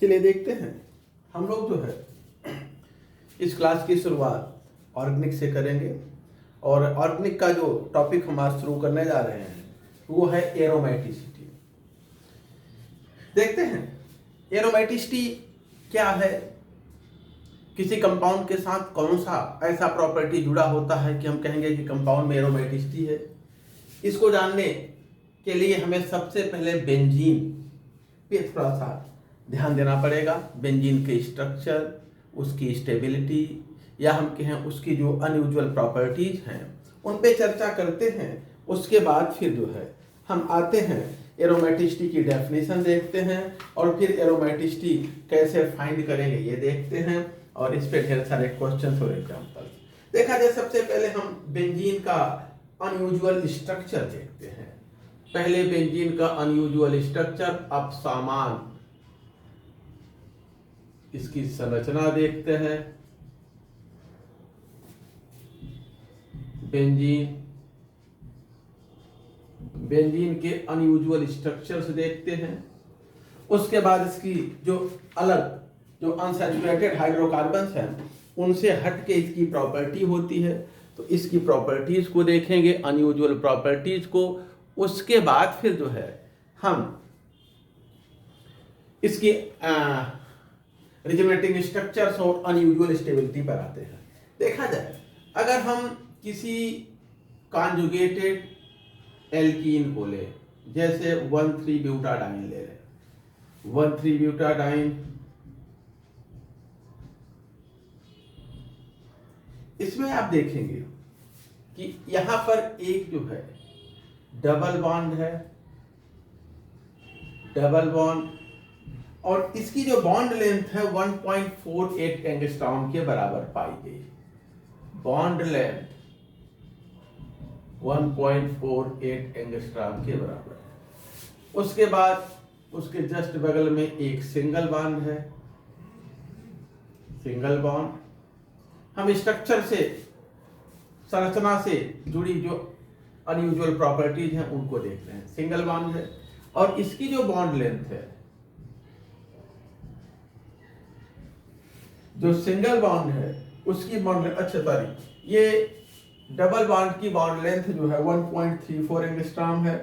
चलिए देखते हैं। हम लोग जो है इस क्लास की शुरुआत ऑर्गेनिक से करेंगे और ऑर्गेनिक का जो टॉपिक हम आज शुरू करने जा रहे हैं वो है एरोमेटिसिटी। देखते हैं एरोमेटिसिटी क्या है, किसी कंपाउंड के साथ कौन सा ऐसा प्रॉपर्टी जुड़ा होता है कि हम कहेंगे कि कंपाउंड में एरोमेटिसिटी है। इसको जानने के लिए हमें सबसे पहले बेंजीन पे थोड़ा सा ध्यान देना पड़ेगा। बेंजीन के स्ट्रक्चर, उसकी स्टेबिलिटी या हम कहें उसकी जो अनयूजुअल प्रॉपर्टीज हैं उन पे चर्चा करते हैं। उसके बाद फिर जो है हम आते हैं एरोमेटिसिटी की डेफिनेशन देखते हैं और फिर एरोमेटिसिटी कैसे फाइंड करेंगे ये देखते हैं और इस पे ढेर सारे क्वेश्चन और एग्जांपल देखा जाए। सबसे पहले हम बेंजीन का अनयूजुअल स्ट्रक्चर देखते हैं। पहले बेंजीन का अनयूजुअल स्ट्रक्चर, अब सामान इसकी संरचना देखते हैं। बेंजीन के अनयूजुअल स्ट्रक्चर्स देखते हैं। उसके बाद इसकी जो अलग जो अनसैचुरेटेड हाइड्रोकार्बन्स हैं उनसे हट के इसकी प्रॉपर्टी होती है, तो इसकी प्रॉपर्टीज को देखेंगे, अनयूजुअल प्रॉपर्टीज को। उसके बाद फिर जो है हम इसकी रिजोनेटिंग स्ट्रक्चर्स और अनयूजुअल स्टेबिलिटी पर आते हैं। देखा जाए अगर हम किसी कॉन्जुगेटेड एल्कीन को ले, जैसे 1,3-ब्यूटाडाइन ले रहे, 1,3-ब्यूटाडाइन, इसमें आप देखेंगे कि यहां पर एक जो है डबल बॉन्ड है, डबल बॉन्ड, और इसकी जो बॉन्ड लेंथ है 1.48 एंगस्ट्रॉम के बराबर पाई गई। बॉन्ड लेंथ 1.48 एंगस्ट्रॉम के बराबर। उसके बाद उसके जस्ट बगल में एक सिंगल बॉन्ड है, सिंगल बॉन्ड। हम स्ट्रक्चर से, संरचना से जुड़ी जो अनयूजुअल प्रॉपर्टीज हैं उनको देख रहे हैं। सिंगल बॉन्ड है और इसकी जो बॉन्ड लेंथ है, जो सिंगल बॉन्ड है उसकी बॉन्ड, अच्छा सॉरी, ये डबल बॉन्ड की बॉन्ड लेंथ जो है 1.34 एंगस्ट्रॉम है,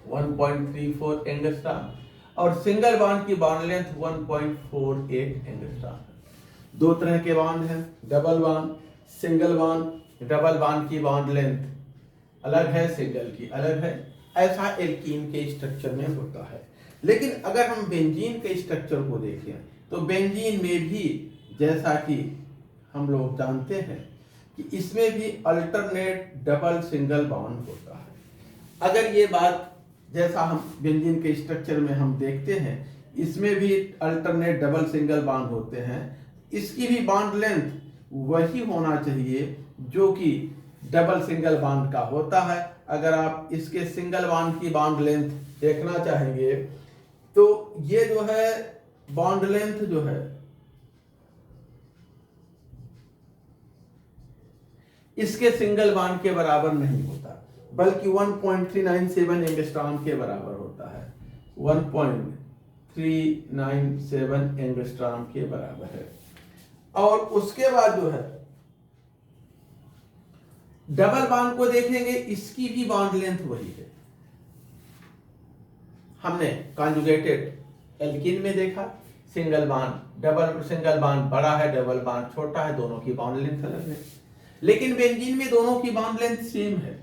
1.34 एंगस्ट्रॉम, और सिंगल बॉन्ड की बॉन्ड लेंथ 1.48 एंगस्ट्रॉम है। दो तरह के बॉन्ड हैं, double bond, single bond. Double bond की बॉन्ड लेंथ अलग है, सिंगल की अलग है। ऐसा एल्कीन के स्ट्रक्चर में होता है। लेकिन अगर हम बेंजीन के स्ट्रक्चर को देखें तो बेंजीन में भी, जैसा कि हम लोग जानते हैं कि इसमें भी अल्टरनेट डबल सिंगल बॉन्ड होता है। अगर ये बात जैसा हम बेंजीन के स्ट्रक्चर में हम देखते हैं, इसमें भी अल्टरनेट डबल सिंगल बॉन्ड होते हैं, इसकी भी बॉन्ड लेंथ वही होना चाहिए जो कि डबल सिंगल बॉन्ड का होता है। अगर आप इसके सिंगल बॉन्ड की बॉन्ड लेंथ देखना चाहेंगे तो ये जो है बॉन्ड लेंथ जो है इसके सिंगल बॉन्ड के बराबर नहीं होता, बल्कि 1.397 एंगस्ट्रॉम के बराबर होता है। 1.397 एंगस्ट्रॉम के बराबर है। और उसके बाद जो है डबल बॉन्ड को देखेंगे, इसकी भी बॉन्ड लेंथ वही है। हमने कॉन्जुगेटेड एल्कीन में देखा single bond, double single bond बड़ा है, डबल बॉन्ड छोटा है, दोनों की बॉन्ड लेंथ अलग है। लेकिन बेंजीन में दोनों की बॉन्ड लेंथ सेम है।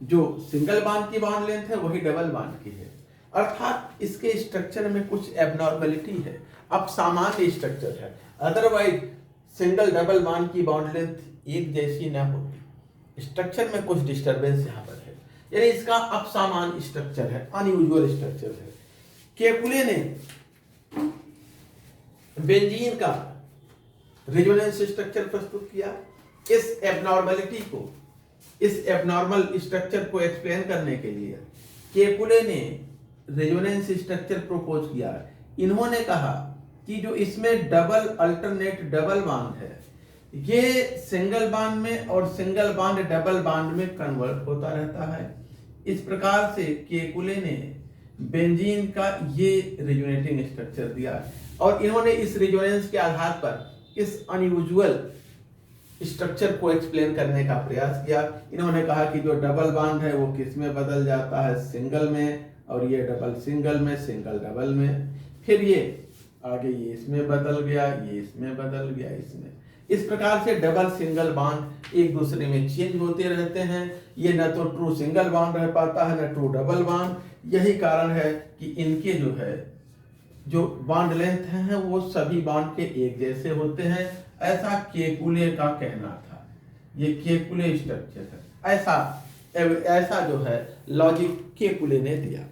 जो सिंगल बॉन्ड की बॉन्ड लेंथ है वही डबल बॉन्ड की है, अर्थात इसके स्ट्रक्चर में कुछ एबनॉर्मलिटी है। अब सामान्य स्ट्रक्चर है, अदरवाइज सिंगल डबल बॉन्ड की बॉन्ड लेंथ एक जैसी न होती। स्ट्रक्चर में कुछ डिस्टरबेंस यहाँ पर है, यानी इसका अब सामान्य स्ट्रक्चर है, अनयूजुअल स्ट्रक्चर है। केकुले ने बेंजीन का रेजोनेंस स्ट्रक्चर प्रस्तुत किया। इस एबनॉर्मलिटी को, इस एबनॉर्मल स्ट्रक्चर को एक्सप्लेन करने के लिए केकुले ने रेजोनेंस स्ट्रक्चर प्रपोज किया। इन्होंने कहा कि जो इसमें डबल अल्टरनेट डबल बॉन्ड है, ये सिंगल बॉन्ड में और सिंगल बॉन्ड डबल बॉन्ड में कन्वर्ट होता रहता है। इस प्रकार से केकुले ने बेंजीन का ये रिजोनेटिंग स्ट्रक्चर दिया और इन्होंने इस रिजोनेंस के आधार पर इस अनयूजुअल स्ट्रक्चर को एक्सप्लेन करने का प्रयास किया। इन्होंने कहा कि जो डबल बॉन्ड है वो किस में बदल जाता है, सिंगल में, और ये डबल सिंगल में, सिंगल डबल में, फिर ये आगे ये इसमें बदल गया, ये इसमें बदल गया, इसमें। इस प्रकार से डबल सिंगल बॉन्ड एक दूसरे में चेंज होते रहते हैं। ये न तो ट्रू सिंगल बॉन्ड रह पाता है, न ट्रू डबल बॉन्ड। यही कारण है कि इनके जो बॉन्ड लेंथ हैं वो सभी बॉन्ड के एक जैसे होते हैं, ऐसा केकुले का कहना था। ये केकुले स्ट्रक्चर है, ऐसा जो है लॉजिक केकुले ने दिया।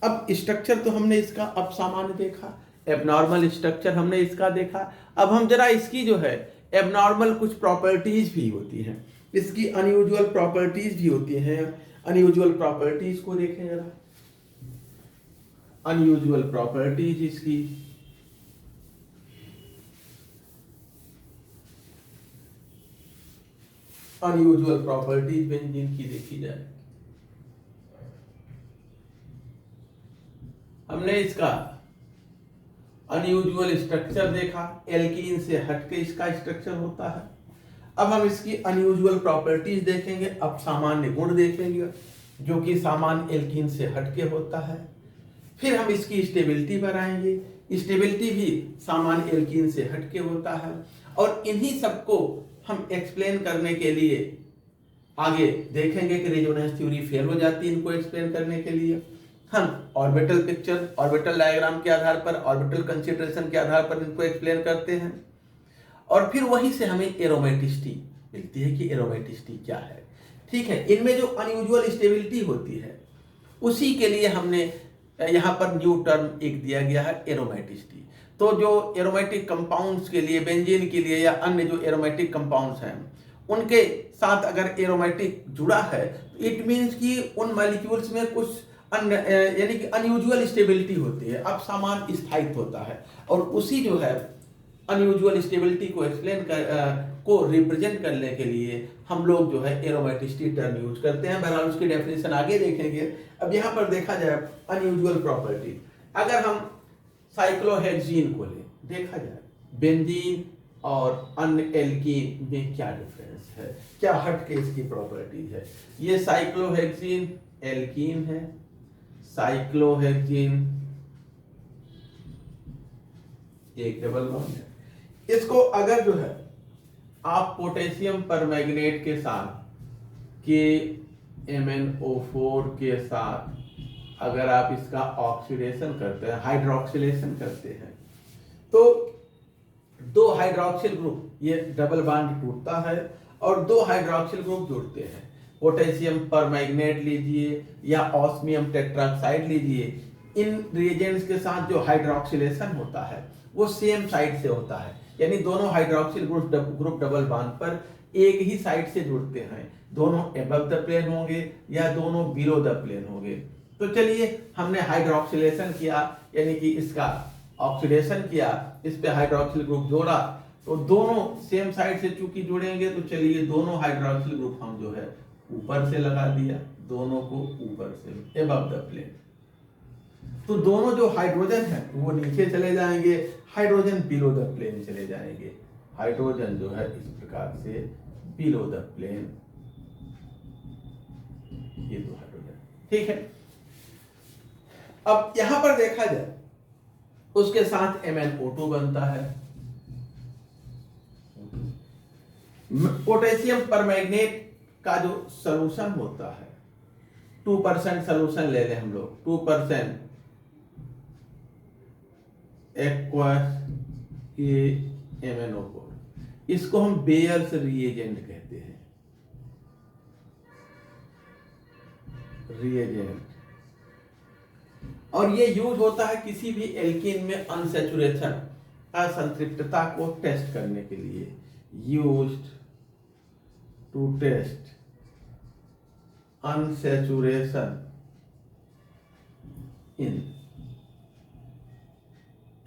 अब स्ट्रक्चर तो हमने इसका अब सामान्य देखा, एबनॉर्मल स्ट्रक्चर हमने इसका देखा। अब हम जरा इसकी जो है एबनॉर्मल कुछ प्रॉपर्टीज भी होती हैं, इसकी अनयूजुअल प्रॉपर्टीज भी होती हैं। अनयूजुअल प्रॉपर्टीज को देखें जरा। अनयूजुअल प्रॉपर्टीज इसकी, अनयूजुअल प्रॉपर्टीज बेंजीन की देखी जाए। हमने इसका अनयूजुअल स्ट्रक्चर देखा, एल्कीन से हटके इसका स्ट्रक्चर होता है। अब हम इसकी अनयूजुअल प्रॉपर्टीज देखेंगे, अब सामान्य गुण देखेंगे जो कि सामान्य एल्कीन से हटके होता है। फिर हम इसकी स्टेबिलिटी पर आएंगे, स्टेबिलिटी भी सामान्य एल्कीन से हटके होता है। और इन्हीं सबको हम एक्सप्लेन करने के लिए आगे देखेंगे कि रेजोनेंस थ्योरी फेल हो जाती है इनको एक्सप्लेन करने के लिए। हम ऑर्बिटल पिक्चर, ऑर्बिटल डायग्राम के आधार पर, ऑर्बिटल कंसीडरेशन के आधार पर इनको एक्सप्लेन करते हैं। और फिर वहीं से हमें एरोमेटिसिटी मिलती है कि एरोमेटिसिटी क्या है। ठीक है, इनमें जो अनयूजुअल स्टेबिलिटी होती है उसी के लिए हमने यहाँ पर न्यू टर्म एक दिया गया है, एरोमेटिसिटी। तो जो एरोमेटिक कंपाउंड्स के लिए, बेंजीन के लिए या अन्य जो एरोमेटिक कंपाउंड्स हैं उनके साथ अगर एरोमेटिक जुड़ा है तो इट मीन्स कि उन मॉलिक्यूल्स में कुछ यानी कि अनयूजुअल स्टेबिलिटी होती है, अब समान स्थायित्व होता है। और उसी जो है अनयूजुअल स्टेबिलिटी को एक्सप्लेन को रिप्रेजेंट करने के लिए हम लोग जो है एरोमेटिसिटी टर्म यूज करते हैं। बहरहाल उसकी डेफिनेशन आगे देखेंगे। अब यहाँ पर देखा जाए अनयूजुअल प्रॉपर्टी, अगर हम साइक्लोहेक्सीन को ले, देखा जाए बेंजीन और अन्य एल्कीन में क्या डिफरेंस है, क्या हट के इसकी प्रॉपर्टीज है। ये साइक्लोहेक्सीन एल्कीन है, साइक्लोहेक्सीन एक डबल बॉन्ड है। इसको अगर जो है आप पोटेशियम परमैंगनेट के साथ KMnO4 के साथ अगर आप इसका ऑक्सीडेशन करते हैं, हाइड्रोक्सिलेशन करते हैं, तो दो हाइड्रोक्सिल ग्रुप, ये डबल बॉन्ड टूटता है और दो हाइड्रोक्सिल ग्रुप जुड़ते हैं। पोटेशियम परमैंगनेट लीजिए या ऑस्मियम टेट्राक्साइड लीजिए, इन रिएजेंट्स के साथ जो हाइड्रोक्सिलेशन होता है वो सेम साइड से होता है, यानी दोनों हाइड्रोक्सिल ग्रुप डबल बॉन्ड पर एक ही साइड से जुड़ते हैं। दोनों एबव द प्लेन होंगे या दोनों बिलो द प्लेन होंगे। तो चलिए, हमने हाइड्रोक्सिलेशन किया यानी कि इसका ऑक्सीडेशन किया, इस पे हाइड्रोक्सिल ग्रुप जोड़ा, तो दोनों सेम साइड से चूंकि जुड़ेंगे तो चलिए दोनों हाइड्रोक्सिल ग्रुप हम जो है ऊपर से लगा दिया, दोनों को ऊपर से एबव द प्लेन। तो दोनों जो हाइड्रोजन है वो नीचे चले जाएंगे, हाइड्रोजन बिलो द प्लेन चले जाएंगे। हाइड्रोजन जो है इस प्रकार से बिलो द प्लेन, ये दो हाइड्रोजन, ठीक है। अब यहां पर देखा जाए उसके साथ MnO2 बनता है। पोटेशियम परमैंगनेट का जो सॉल्यूशन होता है, 2% सॉल्यूशन ले लें हम लोग, 2% एक्वस KMnO4, इसको हम बेयर्स रिएजेंट कहते हैं, रिएजेंट। और ये यूज होता है किसी भी एल्कीन में अनसैचुरेशन, असंतृप्तता को टेस्ट करने के लिए, used to test unsaturation in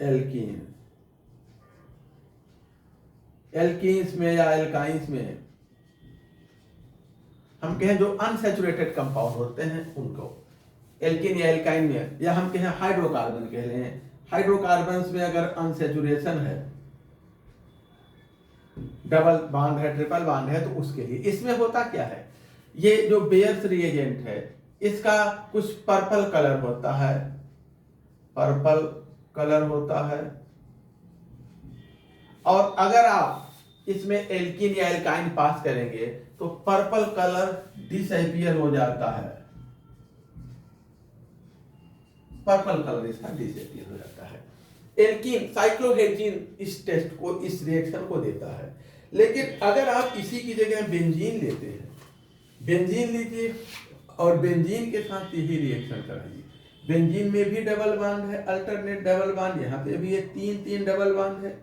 alkene. Alkenes में या एल्काइंस में हम कहें जो अनसैचुरेटेड कंपाउंड होते हैं उनको एल्किन या एल्काइन में, या हम कहें हाइड्रोकार्बन कह रहे हैं, हाइड्रोकार्बन में अगर अनसैचुरेशन है, डबल बॉन्ड है, ट्रिपल बॉन्ड है, तो उसके लिए इसमें होता क्या है, ये जो बेयर्स रिएजेंट है इसका कुछ पर्पल कलर होता है, पर्पल कलर होता है, और अगर आप इसमें एल्किन या एल्काइन पास करेंगे तो पर्पल कलर डिसअपीयर हो जाता है, पर्पल कलर इसका डिसअपीयर हो जाता है। एल्कीन साइक्लोहेक्सीन इस टेस्ट को, इस रिएक्शन को देता है। लेकिन अगर आप इसी की जगह बेंजीन लेते हैं, बेंजीन लीजिए और बेंजीन के साथ यही रिएक्शन कराइए, बेंजीन में भी डबल बॉन्ड है, अल्टरनेट डबल बॉन्ड, यहाँ पे भी है, तीन डबल बॉन्ड है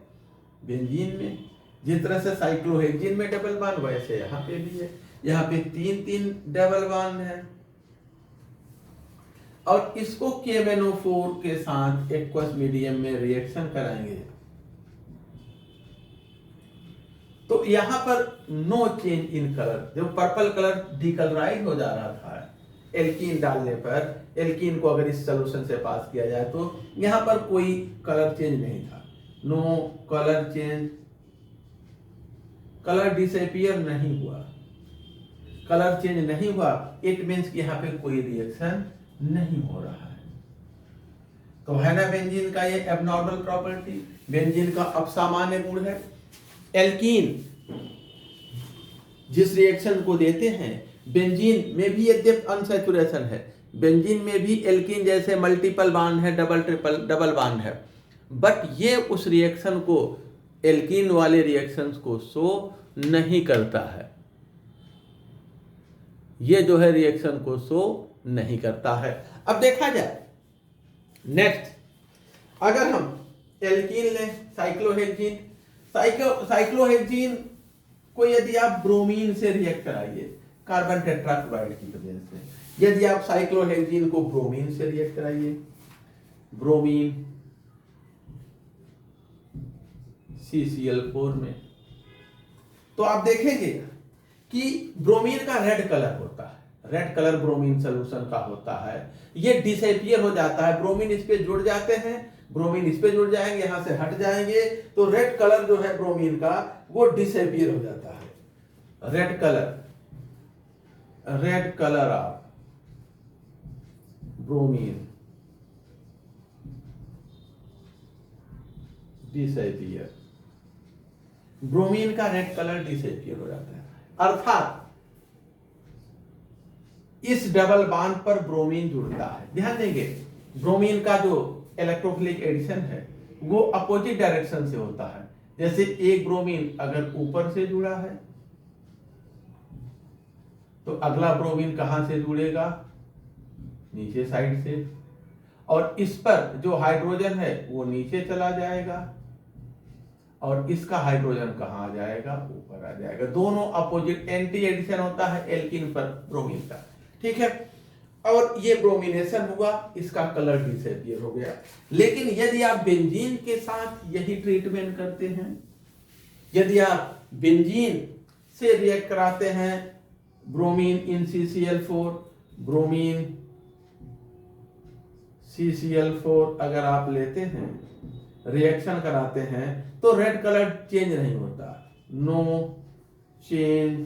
बेंजीन में। जिस तरह से साइक्लोहेक्सीन में डबल बॉन्ड, वैसे यहाँ पे भी है, यहाँ पे तीन डबल बॉन्ड है। और इसको KMnO4 के साथ एक्वस मीडियम में रिएक्शन कराएंगे तो यहां पर नो चेंज इन कलर, जो पर्पल कलर डिकलराइज हो जा रहा था एल्कीन डालने पर, एल्कीन को अगर इस सोल्यूशन से पास किया जाए तो यहां पर कोई कलर चेंज नहीं था, no colour change, colour disappear नहीं हुआ, कलर चेंज नहीं हुआ, इट मीन्स कि यहाँ पे कोई रिएक्शन नहीं हो रहा है। तो है ना बेंजीन का ये एबनॉर्मल प्रॉपर्टी, बेंजीन का असामान्य गुण है। एल्कीन जिस रिएक्शन को देते हैं, बेंजीन में भी यद्यप अनसैचुरेशन है, बेंजीन में भी एल्कीन जैसे मल्टीपल बॉन्ड है, डबल बॉन्ड है, बट ये उस रिएक्शन को, एल्कीन वाले रिएक्शंस को शो नहीं करता है, ये जो है रिएक्शन को शो नहीं करता है। अब देखा जाए नेक्स्ट, अगर हम एल्कीन लें, साइक्लोहेक्सीन, साइक्लोहेक्सीन को यदि आप ब्रोमीन से रिएक्ट कराइए, कार्बन टेट्राक्लोराइड की वजह से, यदि आप साइक्लोहेक्सीन को ब्रोमीन से रिएक्ट कराइए, ब्रोमीन CCl4 में, तो आप देखेंगे कि ब्रोमीन का रेड कलर होता है, रेड कलर ब्रोमीन सोल्यूशन का होता है, ये डिसअपीयर हो जाता है, ब्रोमीन इस पे जुड़ जाते हैं, ब्रोमीन इस पे जुड़ जाएंगे, यहां से हट जाएंगे, तो रेड कलर जो है ब्रोमीन का वो डिसअपीयर हो जाता है। Red colour of bromine disappear, bromine का रेड कलर डिसअपीयर हो जाता है, अर्थात इस डबल बॉन्ड पर ब्रोमीन जुड़ता है। ध्यान देंगे, ब्रोमीन का जो इलेक्ट्रोफिलिक एडिशन है वो अपोजिट डायरेक्शन से होता है। जैसे एक ब्रोमीन अगर ऊपर से जुड़ा है तो अगला ब्रोमीन कहां से जुड़ेगा, नीचे साइड से, और इस पर जो हाइड्रोजन है वो नीचे चला जाएगा, और इसका हाइड्रोजन कहां आ जाएगा, ऊपर आ जाएगा। दोनों अपोजिट, एंटी एडिशन होता है एल्कीन पर ब्रोमीन का, ठीक है। और ये ब्रोमिनेशन हुआ, इसका कलर डिसअपीयर हो गया। लेकिन यदि आप बेंजीन के साथ यही ट्रीटमेंट करते हैं, यदि आप बेंजीन से रिएक्ट कराते हैं, bromine in CCl4, bromine CCl4 अगर आप लेते हैं, रिएक्शन कराते हैं, तो रेड कलर चेंज नहीं होता, no change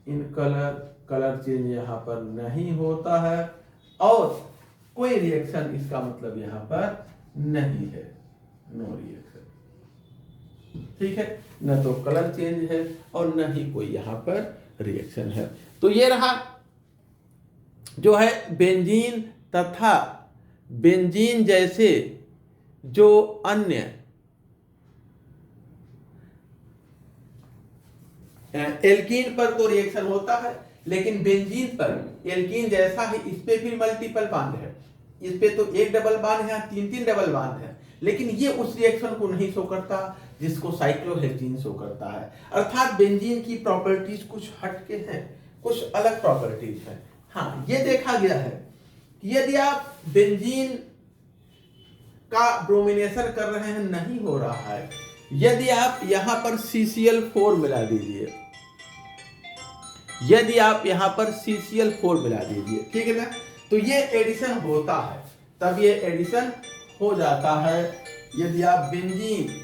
in colour, colour change यहां पर नहीं होता है, और कोई रिएक्शन इसका मतलब यहां पर नहीं है, नो रिएक्शन, ठीक है। न तो कलर चेंज है और न ही कोई यहां पर रिएक्शन है। तो ये रहा जो है बेंजीन तथा बेंजीन जैसे जो अन्य एल्कीन पर तो रिएक्शन होता है, लेकिन बेंजीन पर एल्कीन जैसा ही इस पे भी मल्टीपल बॉन्ड है, इस पे तो एक डबल बॉन्ड है, तीन डबल बॉन्ड है, लेकिन ये उस रिएक्शन को नहीं शो करता जिसको साइक्लोहेक्सीन शो करता है। अर्थात बेंजीन की प्रॉपर्टीज कुछ हटके हैं, कुछ अलग प्रॉपर्टीज हैं। हाँ, ये देखा गया है कि यदि आप बेंजीन का ब्रोमिनेशन कर रहे हैं, नहीं हो रहा है, यदि आप यहां पर CCl4 मिला दीजिए, यदि आप यहाँ पर CCl4 मिला दीजिए, ठीक है ना, तो ये एडिशन होता है, तब ये एडिशन हो जाता है। यदि आप बेंजीन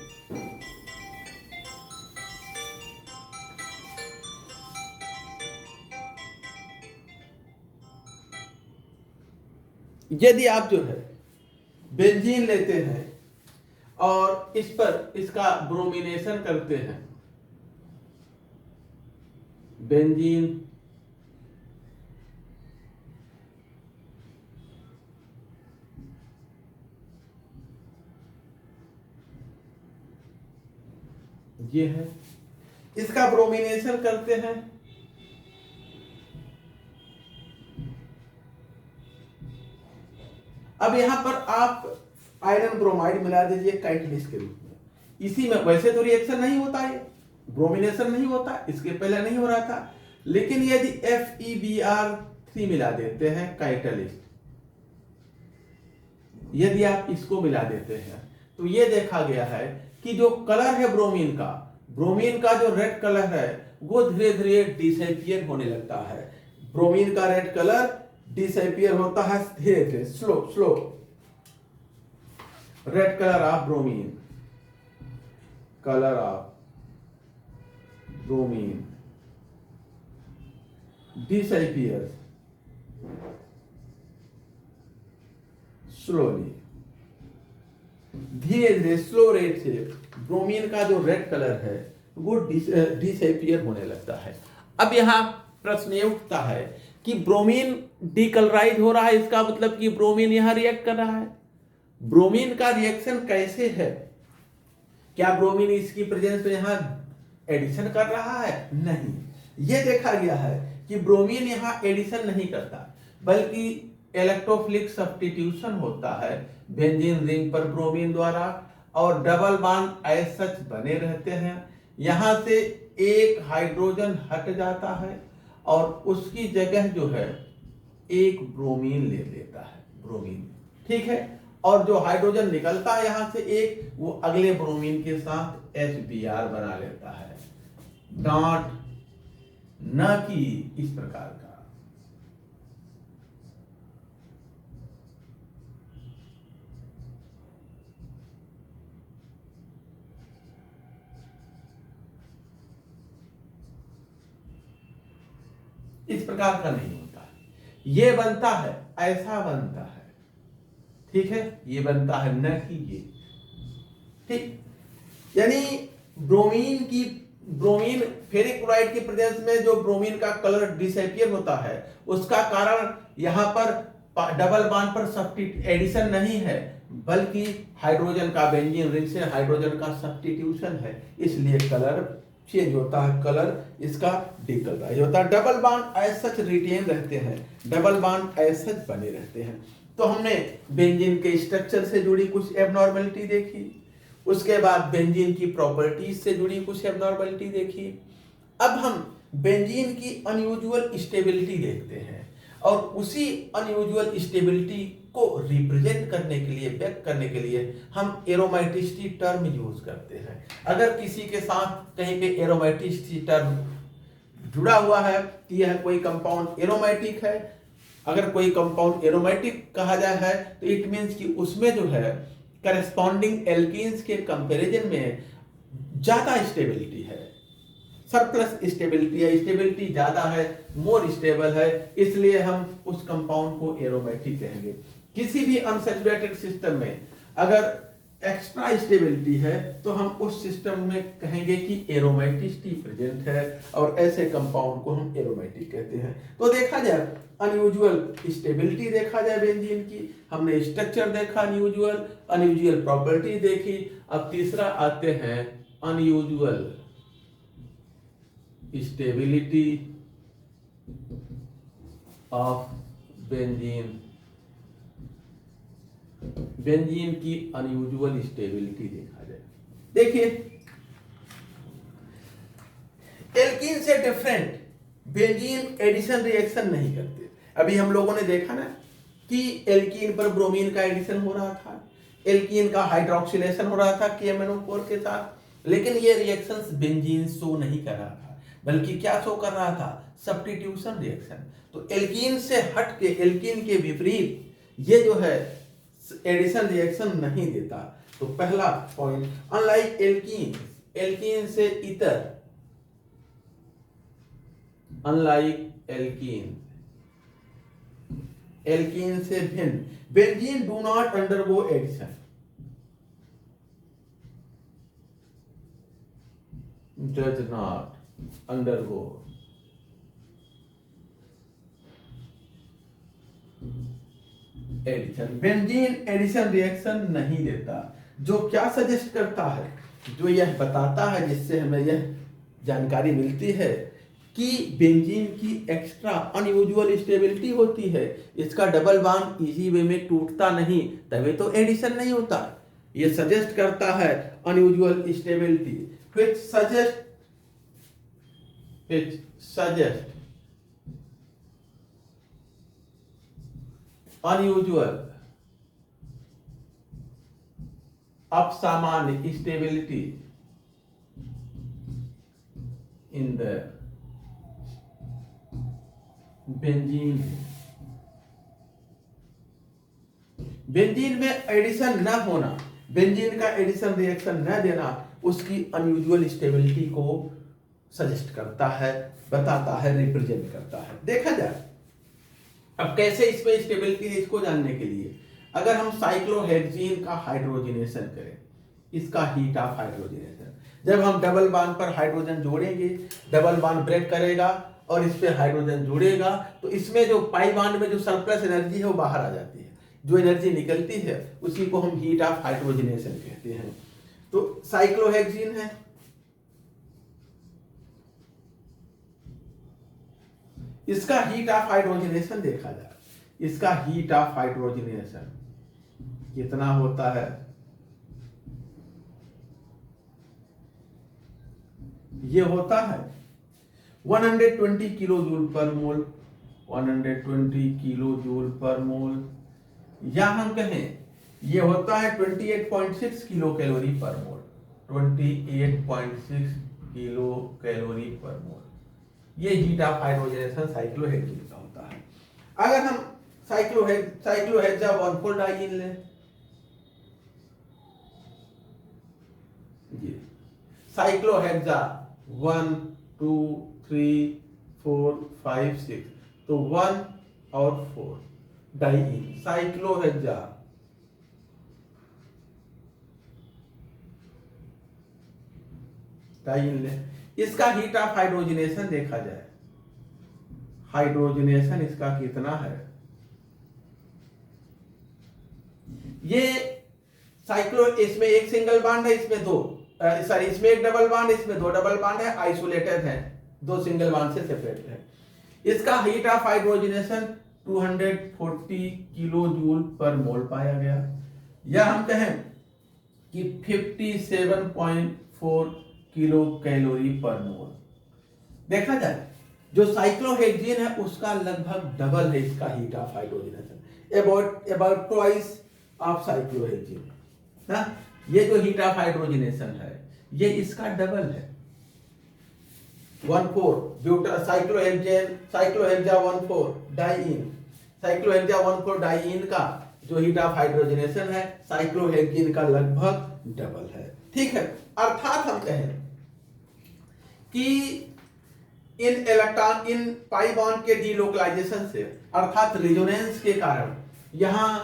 यदि आप जो है बेंजीन लेते हैं और इस पर इसका ब्रोमिनेशन करते हैं, बेंजीन ये है, इसका ब्रोमिनेशन करते हैं, अब यहां पर आप आयरन ब्रोमाइड मिला दीजिए कैटलिस्ट के रूप में। इसी में वैसे तो रिएक्शन नहीं होता है, ब्रोमिनेशन नहीं होता, इसके पहले नहीं हो रहा था, लेकिन यदि FeBr3 मिला देते हैं कैटलिस्ट, यदि आप इसको मिला देते हैं तो ये देखा गया है कि जो कलर है ब्रोमीन का जो रेड कलर है वो धीरे धीरे डिसअपियर होने लगता है। ब्रोमीन का रेड कलर डिसअपियर होता है धीरे धीरे, slow. Red colour of bromine, colour of bromine disappear slowly, धीरे धीरे स्लो रेट से ब्रोमीन का जो रेड कलर है वो डिसअपियर होने लगता है। अब यहां प्रश्न ये उठता है कि ब्रोमीन डीकलराइज हो रहा है, इसका मतलब कि ब्रोमीन यहां रिएक्ट कर रहा है। ब्रोमीन का रिएक्शन कैसे है? क्या ब्रोमीन इसकी प्रेजेंस में यहां एडिशन कर रहा है? नहीं, यह देखा गया है कि ब्रोमीन यहां एडिशन नहीं करता, बल्कि इलेक्ट्रोफिलिक सब्स्टिट्यूशन होता है बेंजीन रिंग पर ब्रोमीन द्वारा, और डबल बॉन्ड एज सच बने रहते हैं। यहां से एक हाइड्रोजन हट जाता है और उसकी जगह जो है एक ब्रोमीन ले लेता है, ब्रोमीन, ठीक है, और जो हाइड्रोजन निकलता है यहां से एक, वो अगले ब्रोमीन के साथ HBr बना लेता है, डॉट, न कि इस प्रकार का। इस प्रकार का नहीं होता है, ये बनता है, ऐसा बनता है, ठीक है, ये बनता है, न कि ये, ठीक। यानी ब्रोमीन फेरिक क्लोराइड की प्रेजेंस में जो ब्रोमीन का कलर डिसअपियर होता है, उसका कारण यहां पर डबल बॉन्ड पर सब्स्टिट्यूशन एडिशन नहीं है, बल्कि हाइड्रोजन का बेंजीन रिंग से हाइड्रोजन का सब्स्टिट्यूशन है, इसलिए कलर चेंज होता है, कलर इसका डिकलराइज होता है। Double bond as such retain रहते हैं, डबल बॉन्ड एज सच बने रहते हैं। तो हमने बेंजीन के स्ट्रक्चर से जुड़ी कुछ एबनॉर्मलिटी देखी, उसके बाद बेंजीन की प्रॉपर्टीज से जुड़ी कुछ एबनॉर्मलिटी देखी। अब हम बेंजीन की अनयूजुअल स्टेबिलिटी देखते हैं, और उसी अनयूजुअल स्टेबिलिटी को रिप्रेजेंट करने के लिए, व्यक्त करने के लिए हम एरोमेटिसिटी टर्म यूज करते हैं। अगर किसी के साथ कहीं पे एरोमेटिसिटी टर्म जुड़ा हुआ है कि यह कोई कंपाउंड एरोमेटिक है, अगर कोई कंपाउंड एरोमेटिक कहा जाए है, तो इट मीन्स कि उसमें जो है करस्पॉन्डिंग एल्कीन्स के कंपैरिजन में ज्यादा स्टेबिलिटी है, सरप्लस स्टेबिलिटी है, स्टेबिलिटी ज्यादा है, मोर स्टेबल है, इसलिए हम उस कंपाउंड को एरोमेटिक कहेंगे। किसी भी अनसैचुरेटेड सिस्टम में अगर एक्स्ट्रा स्टेबिलिटी है तो हम उस सिस्टम में कहेंगे कि एरोमेटिसिटी प्रेजेंट है, और ऐसे कंपाउंड को हम एरोमेटिक कहते हैं। तो देखा जाए अनयूजुअल स्टेबिलिटी देखा जाए बेंजीन की, हमने स्ट्रक्चर देखा अनयूजुअल प्रॉपर्टी देखी। अब तीसरा आते हैं unusual stability of benzene. Benzene की अनयूजुअल स्टेबिलिटी देखा जाए, देखिए एल्कीन से डिफरेंट बेंजीन एडिशन रिएक्शन नहीं करते। अभी हम लोगों ने देखा ना कि एल्कीन पर ब्रोमीन का एडिशन हो रहा था, एल्कीन का हाइड्रोक्सिलेशन हो रहा था KMnO4 के साथ, लेकिन ये रिएक्शंस बेंजीन शो नहीं कर रहा था, बल्कि क्या शो कर रहा था, सब्स्टिट्यूशन रिएक्शन। तो एल्कीन से हट के, एल्कीन के विपरीत ये जो है एडिशन रिएक्शन नहीं देता। तो पहला पॉइंट, अनलाइक एल्कीन, एल्कीन से इतर, अनलाइक एल्कीन, एल्कीन से भिन्न, benzene do not undergo addition, does not undergo addition. Benzene addition reaction नहीं देता, जो क्या सजेस्ट करता है, जो यह बताता है, जिससे हमें यह जानकारी मिलती है कि बेंजीन की एक्स्ट्रा अनयूजुअल स्टेबिलिटी होती है, इसका डबल बॉन्ड इजी वे में टूटता नहीं, तभी तो एडिशन नहीं होता। ये सजेस्ट करता है unusual stability, which suggest unusual, असामान्य stability in the benzene. Benzene में एडिशन न होना, बेंजीन का एडिशन रिएक्शन न देना उसकी अनयूजुअल स्टेबिलिटी को सजेस्ट करता है, बताता है, रिप्रेजेंट करता है। देखा जाए अब कैसे इसमें स्टेबिलिटी है, इसको जानने के लिए अगर हम साइक्लोहेक्सीन का हाइड्रोजनेशन करें, इसका हीट ऑफ हाइड्रोजनेशन, जब हम डबल बॉन्ड पर हाइड्रोजन जोड़ेंगे, डबल बॉन्ड ब्रेक करेगा और इस पे हाइड्रोजन जुड़ेगा, तो इसमें जो पाई बॉन्ड में जो सरप्लस एनर्जी है वो बाहर आ जाती है, जो एनर्जी निकलती है उसी को हम हीट ऑफ हाइड्रोजनेशन कहते हैं। तो साइक्लोहेक्सीन है, इसका हीट ऑफ हाइड्रोजनेशन देखा जाए, इसका हीट ऑफ हाइड्रोजनेशन कितना होता है, ये होता है 120 किलो जूल पर मोल, 120 किलो जूल पर मोल, या हम कहें ये होता है 28.6 किलो कैलोरी पर मोल, 28.6 किलो कैलोरी पर मोल। ये हीट ऑफ हाइड्रोजनेशन साइक्लोहेक्सीन का होता है। अगर हम साइक्लोहेक्सा 1,4 डाइईन लें, ये साइक्लोहेक्सा 1 2 3 4 5 6, तो 1 और 4 डाइईन, साइक्लोहेक्सा डाइईन ले। इसका हीट ऑफ हाइड्रोजनेशन देखा जाए, हाइड्रोजनेशन इसका कितना है, ये साइक्लो, इसमें एक सिंगल बॉन्ड है, इसमें दो, सॉरी इसमें एक डबल बॉन्ड, इसमें दो डबल बॉन्ड है, आइसोलेटेड है, दो सिंगल बॉन्ड से सेपरेट है। इसका heat of hydrogenation 240 kilojoule पर मोल पाया गया, या हम कहें कि 57.4 किलो कैलोरी पर मोल। देखा जाए जो साइक्लोहेक्सीन है उसका लगभग डबल है इसका heat of hydrogenation, about twice of cyclohexene ना। ये जो हीट ऑफ हाइड्रोजनेशन है ये इसका डबल है, 1,4 साइक्लोहेक्सा 1,4 डाइईन, साइक्लोहेक्सा 1,4 डाइईन का जो हीट ऑफ हाइड्रोजनेशन है साइक्लोहेक्सीन का लगभग डबल है। ठीक है, अर्थात हम कहें कि इन पाई बॉन्ड के डीलोकलाइजेशन से, अर्थात रेजोनेंस के कारण यहां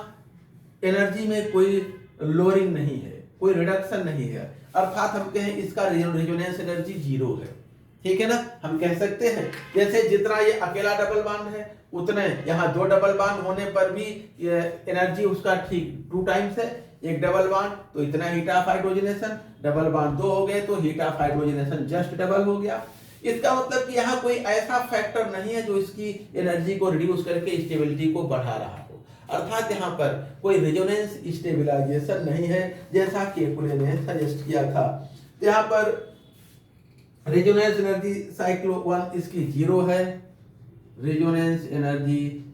एनर्जी में कोई लोअरिंग नहीं है, कोई रिडक्शन नहीं है, अर्थात हम कहें इसका रेजोनेंस एनर्जी 0 है। ठीक है ना, हम कह सकते हैं जैसे जितना ये अकेला डबल बॉन्ड है उतने यहाँ दो डबल बॉन्ड होने पर भी एनर्जी उसका ठीक 2 टाइम्स है। एक डबल बॉन्ड तो इतना heat of hydrogenation, double bond 2 हो गए तो heat of hydrogenation just double हो गया। इसका मतलब कि यहाँ कोई ऐसा फैक्टर नहीं है जो इसकी एनर्जी को रिड्यूस करके स्टेबिलिटी को बढ़ा रहा हो, अर्थात यहाँ पर कोई रेजोनेंस स्टेबिलाईजेशन नहीं है जैसा केकुले ने सजेस्ट किया था। यहाँ पर रेजोनेंस एनर्जी साइक्लो 1 इसकी 0 है, रेजोनेंस एनर्जी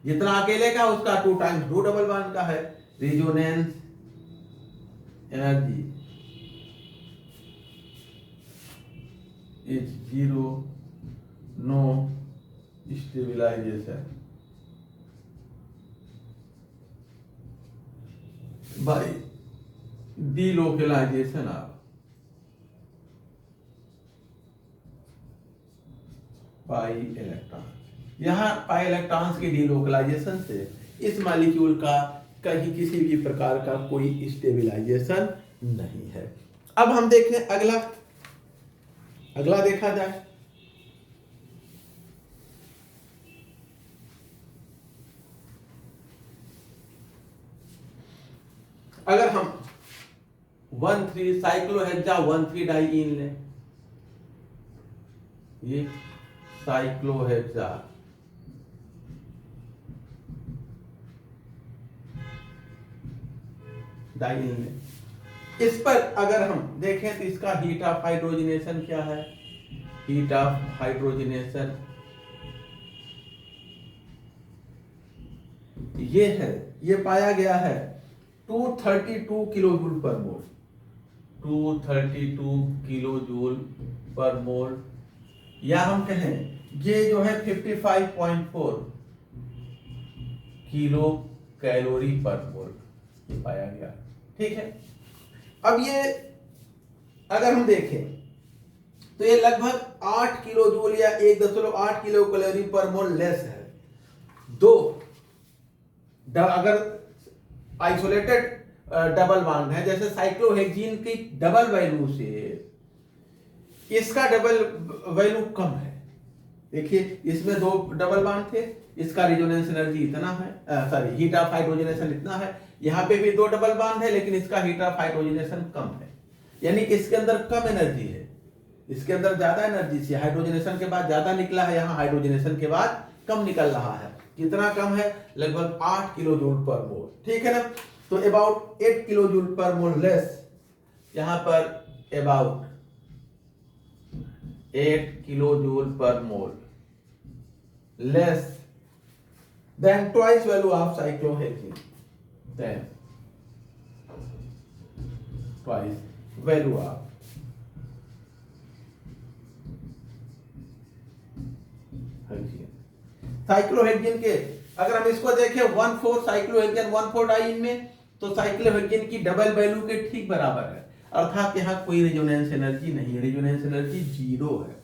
जितना अकेले का उसका 2 टाइम्स 2 डबल बॉन्ड का है। Resonance energy is zero, no stabilisation. By delocalisation of pi electron. यहाँ पाई इलेक्ट्रॉन्स के डीलोकलाइजेशन से इस मॉलिक्यूल का कहीं किसी भी प्रकार का कोई स्टेबिलाईजेशन नहीं है। अब हम देखें अगला देखा जाए। अगर हम 1,3 साइक्लोहेक्सा 1,3 डाइईन लें, ये साइक्लोहेक्सा डाइईन लें, इस पर अगर हम देखें तो इसका हीट ऑफ हाइड्रोजनेशन क्या है? हीट ऑफ हाइड्रोजनेशन ये है, ये पाया गया है 232 किलो जूल पर मोल, 232 किलो जूल पर मोल, या हम कहें ये जो है 55.4 किलो कैलोरी पर मोल ये पाया गया। ठीक है, अब ये अगर हम देखें तो ये लगभग 8 किलो जूल या 1.8 किलो कैलोरी पर मोल लेस है। दो अगर आइसोलेटेड डबल बॉन्ड है, जैसे साइक्लोहेक्सीन की डबल वैल्यू से इसका डबल वैल्यू कम है। देखिए इसमें दो डबल बॉन्ड थे, इसका रेजोनेंस एनर्जी इतना है, सॉरी हीट ऑफ हाइड्रोजनेशन इतना है, यहाँ पे भी दो डबल बॉन्ड है लेकिन इसका हीट ऑफ हाइड्रोजनेशन कम है, यानी इसके अंदर कम एनर्जी है, इसके अंदर ज्यादा एनर्जी थी, हाइड्रोजनेशन के बाद ज्यादा निकला है, यहाँ हाइड्रोजनेशन के बाद कम निकल रहा है। कितना कम है? लगभग 8 किलो जूल पर मोल। ठीक है ना, तो अबाउट 8 किलो जूल पर मोल लेस, यहाँ पर अबाउट 8 किलो जूल पर मोल less than twice value of cyclohexene, then twice value of cyclohexene के अगर हम इसको देखें 1,4 साइक्लोहेक्सीन 1,4 डाइईन में, तो साइक्लोहेक्सीन की डबल वैल्यू के ठीक बराबर है, अर्थात यहाँ कोई रेजोनेंस एनर्जी नहीं है, रेजोनेंस एनर्जी 0 है।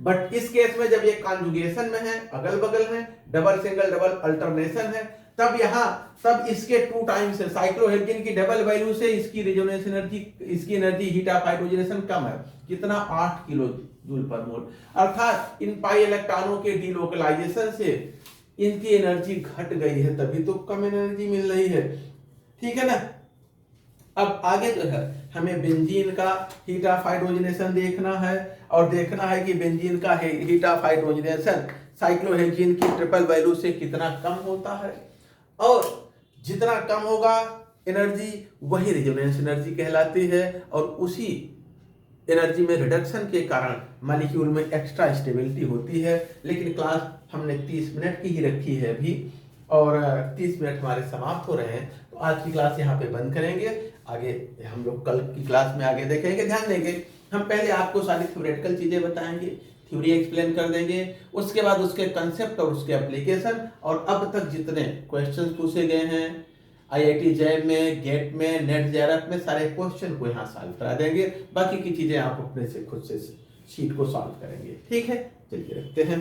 बट इस केस में जब ये कॉन्जुगेशन में है, अगल बगल है, डबल सिंगल डबल अल्टरनेशन है, तब इसके 2 टाइम्स है, साइक्लोहेक्सीन की डबल वैल्यू से इसकी रेजोनेंस एनर्जी, इसकी एनर्जी हीट ऑफ हाइड्रोजनेशन कम है। कितना? 8 किलो जूल पर मोल, अर्थात इन पाई इलेक्ट्रॉनों के डीलोकलाइजेशन से इनकी एनर्जी घट गई है, तभी तो कम एनर्जी मिल रही है। ठीक है ना, अब आगे जो है हमें बेंजीन का हीट ऑफ हाइड्रोजनेशन देखना है, और देखना है कि बेंजीन का हीट ऑफ हाइड्रोजनेशन साइक्लोहेक्सीन की ट्रिपल वैल्यू से कितना कम होता है, और जितना कम होगा एनर्जी वही रेजोनेंस एनर्जी कहलाती है, और उसी एनर्जी में रिडक्शन के कारण मॉलिक्यूल में एक्स्ट्रा स्टेबिलिटी होती है। लेकिन क्लास हमने 30 मिनट की ही रखी है अभी, और 30 मिनट हमारे समाप्त हो रहे हैं, तो आज की क्लास यहाँ पे बंद करेंगे। आगे हम लोग कल की क्लास में आगे देखेंगे। ध्यान देंगे, हम पहले आपको सारी थ्योरेटिकल चीजें बताएंगे, थ्योरी एक्सप्लेन कर देंगे, उसके बाद उसके कंसेप्ट और उसके एप्लीकेशन, और अब तक जितने क्वेश्चन पूछे गए हैं आईआईटी जैम में, गेट में, नेट जेआरएफ में, सारे क्वेश्चन को यहाँ सॉल्व करा देंगे। बाकी की चीजें आप अपने से खुद से शीट को सॉल्व करेंगे। ठीक है, चलिए रखते हैं।